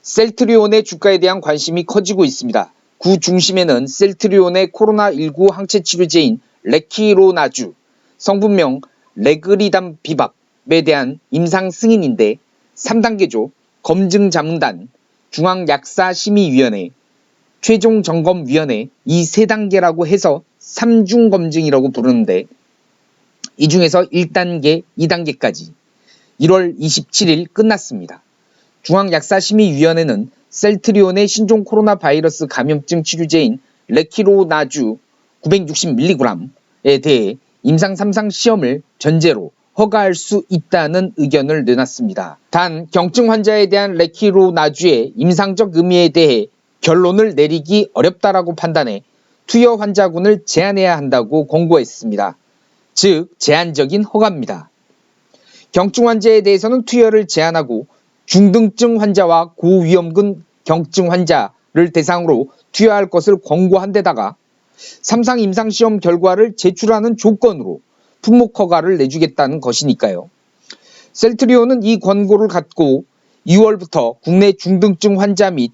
셀트리온의 주가에 대한 관심이 커지고 있습니다. 그 중심에는 셀트리온의 코로나19 항체 치료제인 레키로나주, 성분명 레그리담비밥에 대한 임상 승인인데 3단계조 검증자문단, 중앙약사심의위원회, 최종점검위원회 이 3단계라고 해서 3중 검증이라고 부르는데 이 중에서 1단계, 2단계까지 1월 27일 끝났습니다. 중앙약사심의위원회는 셀트리온의 신종 코로나 바이러스 감염증 치료제인 레키로나주 960mg에 대해 임상 3상 시험을 전제로 허가할 수 있다는 의견을 내놨습니다. 단 경증 환자에 대한 레키로나주의 임상적 의미에 대해 결론을 내리기 어렵다라고 판단해 투여 환자군을 제한해야 한다고 권고했습니다. 즉 제한적인 허가입니다. 경증 환자에 대해서는 투여를 제한하고 중등증 환자와 고위험군 경증 환자를 대상으로 투여할 것을 권고한 데다가 3상 임상시험 결과를 제출하는 조건으로 품목 허가를 내주겠다는 것이니까요. 셀트리온은 이 권고를 갖고 2월부터 국내 중등증 환자 및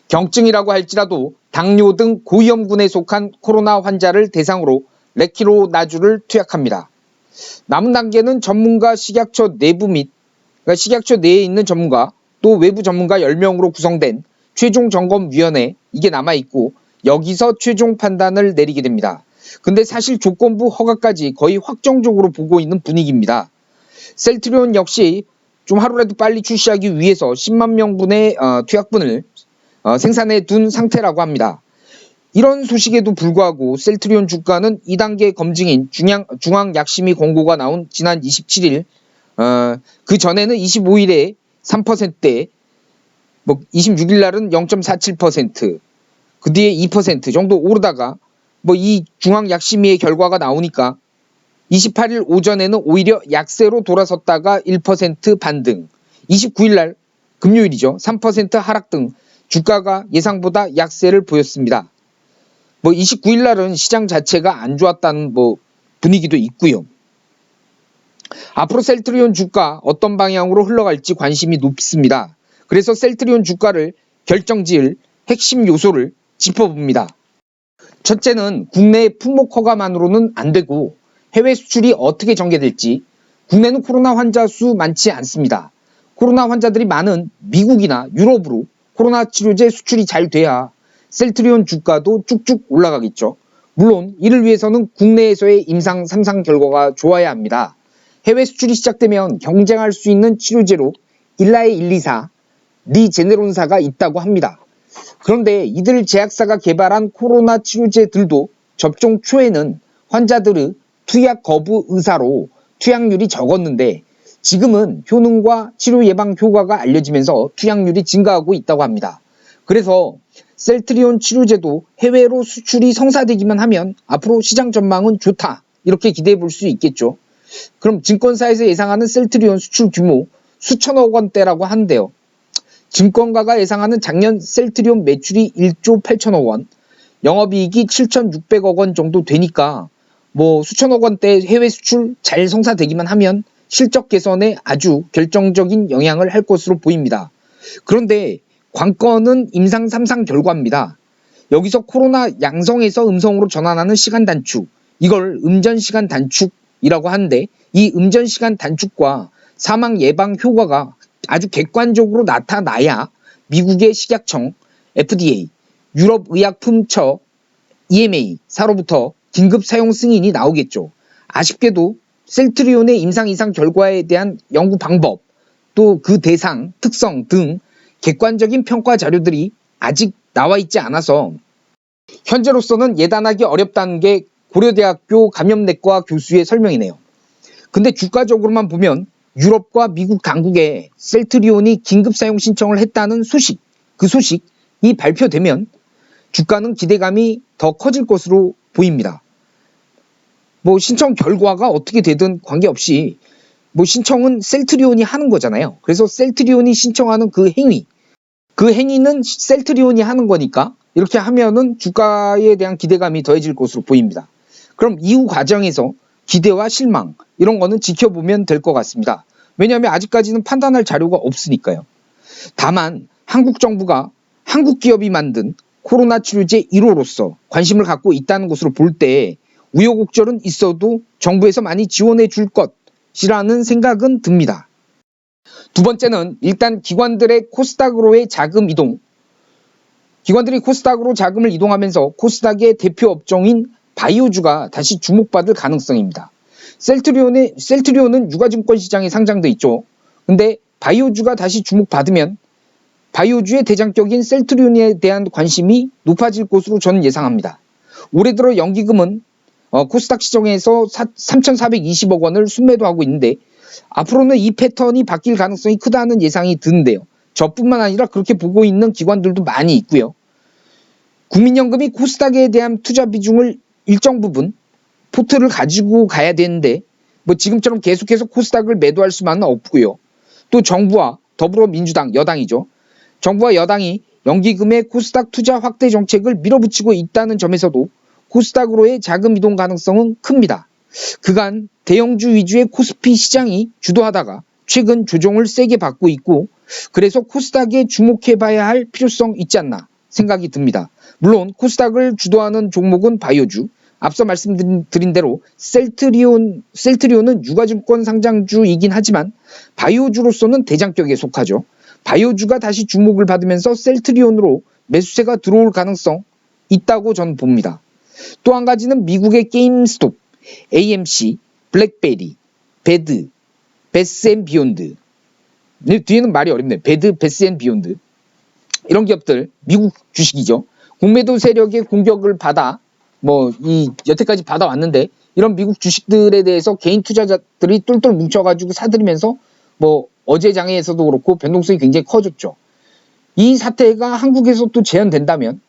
경증이라고 할지라도 당뇨 등 고위험군에 속한 코로나 환자를 대상으로 레키로나주를 투약합니다. 남은 단계는 전문가 식약처 내부 및 식약처 내에 있는 전문가 또 외부 전문가 10명으로 구성된 최종점검위원회 이게 남아있고 여기서 최종 판단을 내리게 됩니다. 근데 사실 조건부 허가까지 거의 확정적으로 보고 있는 분위기입니다. 셀트리온 역시 좀 하루라도 빨리 출시하기 위해서 10만 명분의 투약분을 생산해 둔 상태라고 합니다. 이런 소식에도 불구하고 셀트리온 주가는 2단계 검증인 중앙약심위 권고가 나온 지난 27일 그 전에는 25일에 3%대 26일 날은 0.47%, 그 뒤에 2% 정도 오르다가 이 중앙약심위의 결과가 나오니까 28일 오전에는 오히려 약세로 돌아섰다가 1% 반등, 29일 날 금요일이죠. 3% 하락 등 주가가 예상보다 약세를 보였습니다. 29일 날은 시장 자체가 안 좋았다는 분위기도 있고요. 앞으로 셀트리온 주가 어떤 방향으로 흘러갈지 관심이 높습니다. 그래서 셀트리온 주가를 결정지을 핵심 요소를 짚어봅니다. 첫째는 국내 품목 허가만으로는 안 되고 해외 수출이 어떻게 전개될지. 국내는 코로나 환자 수 많지 않습니다. 코로나 환자들이 많은 미국이나 유럽으로 코로나 치료제 수출이 잘 돼야 셀트리온 주가도 쭉쭉 올라가겠죠. 물론 이를 위해서는 국내에서의 임상 3상 결과가 좋아야 합니다. 해외 수출이 시작되면 경쟁할 수 있는 치료제로 일라의 124, 리제네론사가 있다고 합니다. 그런데 이들 제약사가 개발한 코로나 치료제들도 접종 초에는 환자들의 투약 거부 의사로 투약률이 적었는데 지금은 효능과 치료 예방 효과가 알려지면서 투약률이 증가하고 있다고 합니다. 그래서 셀트리온 치료제도 해외로 수출이 성사되기만 하면 앞으로 시장 전망은 좋다 이렇게 기대해 볼 수 있겠죠. 그럼 증권사에서 예상하는 셀트리온 수출 규모 수천억 원대라고 하는데요. 증권가가 예상하는 작년 셀트리온 매출이 1조 8천억 원, 영업이익이 7,600억 원 정도 되니까 수천억 원대 해외 수출 잘 성사되기만 하면 실적 개선에 아주 결정적인 영향을 할 것으로 보입니다. 그런데 관건은 임상 3상 결과입니다. 여기서 코로나 양성에서 음성으로 전환하는 시간 단축, 이걸 음전 시간 단축이라고 하는데 이 음전 시간 단축과 사망 예방 효과가 아주 객관적으로 나타나야 미국의 식약청, FDA, 유럽의약품처, EMA사로부터 긴급 사용 승인이 나오겠죠. 아쉽게도 셀트리온의 임상 2상 결과에 대한 연구 방법, 또 그 대상, 특성 등 객관적인 평가 자료들이 아직 나와 있지 않아서 현재로서는 예단하기 어렵다는 게 고려대학교 감염내과 교수의 설명이네요. 근데 주가적으로만 보면 유럽과 미국 당국에 셀트리온이 긴급 사용 신청을 했다는 소식, 그 소식이 발표되면 주가는 기대감이 더 커질 것으로 보입니다. 신청 결과가 어떻게 되든 관계없이 신청은 셀트리온이 하는 거잖아요. 그래서 셀트리온이 신청하는 그 행위는 셀트리온이 하는 거니까 이렇게 하면은 주가에 대한 기대감이 더해질 것으로 보입니다. 그럼 이후 과정에서 기대와 실망 이런 거는 지켜보면 될 것 같습니다. 왜냐하면 아직까지는 판단할 자료가 없으니까요. 다만 한국 정부가 한국 기업이 만든 코로나 치료제 1호로서 관심을 갖고 있다는 것으로 볼 때 우여곡절은 있어도 정부에서 많이 지원해 줄 것이라는 생각은 듭니다. 두 번째는 일단 기관들의 코스닥으로의 자금 이동. 기관들이 코스닥으로 자금을 이동하면서 코스닥의 대표 업종인 바이오주가 다시 주목받을 가능성입니다. 셀트리온은 유가증권 시장에 상장돼 있죠. 근데 바이오주가 다시 주목받으면 바이오주의 대장격인 셀트리온에 대한 관심이 높아질 것으로 저는 예상합니다. 올해 들어 연기금은 코스닥 시장에서 3,420억 원을 순매도하고 있는데 앞으로는 이 패턴이 바뀔 가능성이 크다는 예상이 드는데요. 저뿐만 아니라 그렇게 보고 있는 기관들도 많이 있고요. 국민연금이 코스닥에 대한 투자 비중을 일정 부분 포트를 가지고 가야 되는데 지금처럼 계속해서 코스닥을 매도할 수만은 없고요. 또 정부와 더불어민주당 여당이죠. 정부와 여당이 연기금의 코스닥 투자 확대 정책을 밀어붙이고 있다는 점에서도 코스닥으로의 자금 이동 가능성은 큽니다. 그간 대형주 위주의 코스피 시장이 주도하다가 최근 조정을 세게 받고 있고 그래서 코스닥에 주목해봐야 할 필요성 있지 않나 생각이 듭니다. 물론 코스닥을 주도하는 종목은 바이오주, 앞서 말씀드린 대로 셀트리온은 유가증권 상장주이긴 하지만 바이오주로서는 대장격에 속하죠. 바이오주가 다시 주목을 받으면서 셀트리온으로 매수세가 들어올 가능성 있다고 저는 봅니다. 또 한 가지는 미국의 게임스톱, AMC, 블랙베리, 베드, 베스앤비욘드, 뒤에는 말이 어렵네요. 베드, 베스앤비욘드 이런 기업들 미국 주식이죠. 공매도 세력의 공격을 받아 여태까지 받아왔는데 이런 미국 주식들에 대해서 개인 투자자들이 똘똘 뭉쳐가지고 사들이면서 어제 장에서도 그렇고 변동성이 굉장히 커졌죠. 이 사태가 한국에서 또 재현된다면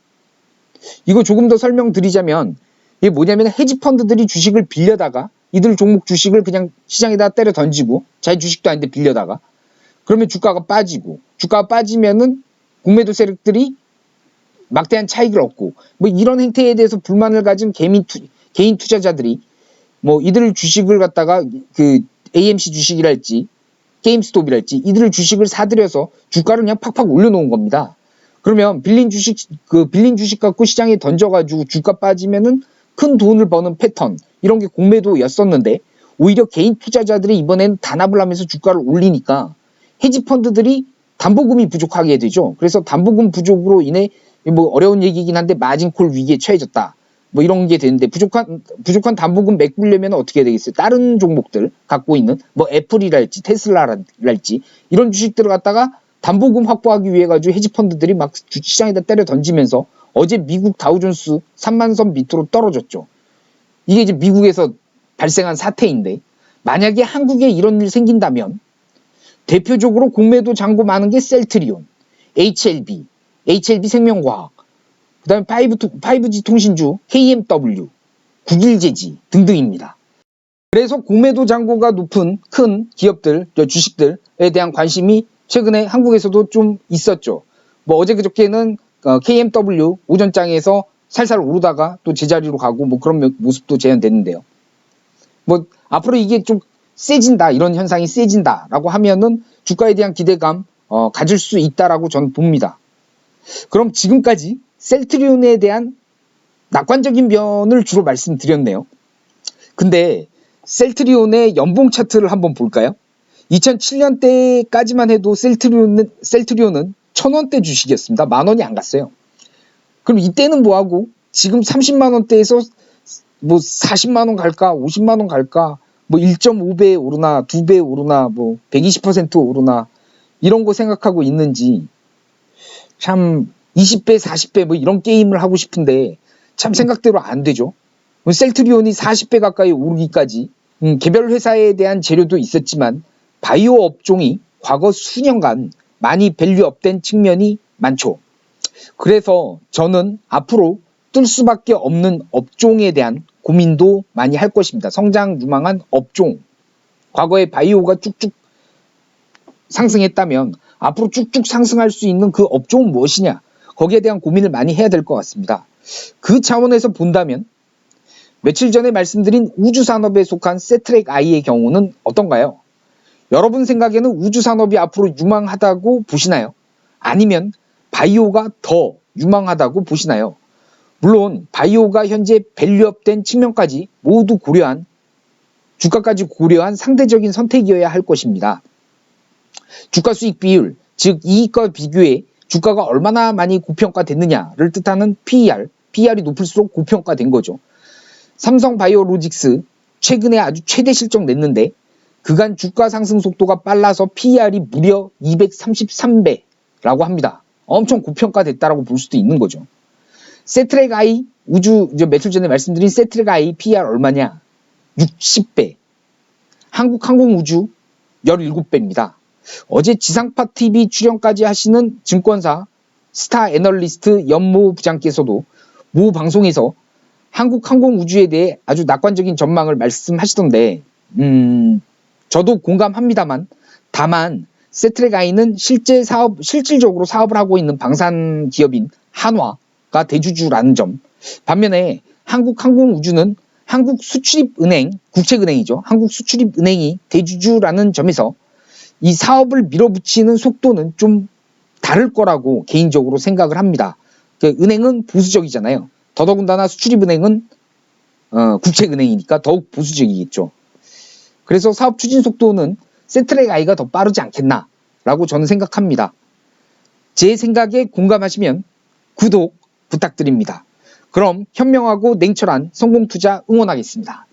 이거 조금 더 설명드리자면 이게 뭐냐면 헤지펀드들이 주식을 빌려다가 이들 종목 주식을 그냥 시장에다 때려 던지고 자기 주식도 아닌데 빌려다가 그러면 주가가 빠지고 주가가 빠지면은 공매도 세력들이 막대한 차익을 얻고 이런 행태에 대해서 불만을 가진 개인 투자자들이 이들 주식을 갖다가 그 AMC 주식이랄지 게임스톱이랄지 이들 주식을 사들여서 주가를 그냥 팍팍 올려놓은 겁니다. 그러면 빌린 주식 갖고 시장에 던져가지고 주가 빠지면은 큰 돈을 버는 패턴 이런 게 공매도였었는데 오히려 개인 투자자들이 이번엔 단합을 하면서 주가를 올리니까 헤지펀드들이 담보금이 부족하게 되죠. 그래서 담보금 부족으로 인해 어려운 얘기긴 한데 마진콜 위기에 처해졌다. 이런 게 되는데 부족한 담보금 메꾸려면 어떻게 해야 되겠어요? 다른 종목들 갖고 있는 애플이랄지 테슬라랄지 이런 주식들을 갖다가 담보금 확보하기 위해 가지고 헤지펀드들이 막 시장에다 때려 던지면서 어제 미국 다우존스 3만 선 밑으로 떨어졌죠. 이게 이제 미국에서 발생한 사태인데 만약에 한국에 이런 일 생긴다면 대표적으로 공매도 잔고 많은 게 셀트리온, HLB 생명과학, 그 다음에 5G 통신주 KMW, 국일제지 등등입니다. 그래서 공매도 잔고가 높은 큰 기업들, 주식들에 대한 관심이 최근에 한국에서도 좀 있었죠. 어제 그저께는 KMW 오전장에서 살살 오르다가 또 제자리로 가고 그런 모습도 재현됐는데요. 앞으로 이게 좀 세진다, 이런 현상이 세진다라고 하면은 주가에 대한 기대감 가질 수 있다라고 저는 봅니다. 그럼 지금까지 셀트리온에 대한 낙관적인 면을 주로 말씀드렸네요. 근데 셀트리온의 연봉 차트를 한번 볼까요? 2007년대까지만 해도 셀트리온은 1,000원대 주식이었습니다. 10,000원이 안 갔어요. 그럼 이때는 뭐하고 지금 30만원대에서 40만원 갈까 50만원 갈까 1.5배 오르나 2배 오르나 120% 오르나 이런 거 생각하고 있는지 참 20배 40배 이런 게임을 하고 싶은데 참 생각대로 안 되죠. 셀트리온이 40배 가까이 오르기까지 개별 회사에 대한 재료도 있었지만 바이오 업종이 과거 수년간 많이 밸류업된 측면이 많죠. 그래서 저는 앞으로 뜰 수밖에 없는 업종에 대한 고민도 많이 할 것입니다. 성장 유망한 업종. 과거에 바이오가 쭉쭉 상승했다면 앞으로 쭉쭉 상승할 수 있는 그 업종은 무엇이냐. 거기에 대한 고민을 많이 해야 될 것 같습니다. 그 차원에서 본다면 며칠 전에 말씀드린 우주산업에 속한 세트랙 I의 경우는 어떤가요? 여러분 생각에는 우주산업이 앞으로 유망하다고 보시나요? 아니면 바이오가 더 유망하다고 보시나요? 물론 바이오가 현재 밸류업된 측면까지 모두 고려한 주가까지 고려한 상대적인 선택이어야 할 것입니다. 주가 수익 비율, 즉 이익과 비교해 주가가 얼마나 많이 고평가됐느냐를 뜻하는 PER이 높을수록 고평가된 거죠. 삼성바이오로직스 최근에 아주 최대 실적 냈는데 그간 주가 상승 속도가 빨라서 PER이 무려 233배라고 합니다. 엄청 고평가됐다라고 볼 수도 있는 거죠. 세트랙 I 우주 며칠 전에 말씀드린 세트랙 I PER 얼마냐? 60배. 한국항공우주 17배입니다. 어제 지상파TV 출연까지 하시는 증권사 스타 애널리스트 연모 부장께서도 모 방송에서 한국항공우주에 대해 아주 낙관적인 전망을 말씀하시던데 저도 공감합니다만 다만 세트랙 I는 실질적으로 사업을 하고 있는 방산 기업인 한화가 대주주라는 점, 반면에 한국항공우주는 한국수출입은행, 국책은행이죠. 한국수출입은행이 대주주라는 점에서 이 사업을 밀어붙이는 속도는 좀 다를 거라고 개인적으로 생각을 합니다. 은행은 보수적이잖아요. 더더군다나 수출입은행은 국책은행이니까 더욱 보수적이겠죠. 그래서 사업 추진 속도는 세트랙 I가 더 빠르지 않겠나라고 저는 생각합니다. 제 생각에 공감하시면 구독 부탁드립니다. 그럼 현명하고 냉철한 성공투자 응원하겠습니다.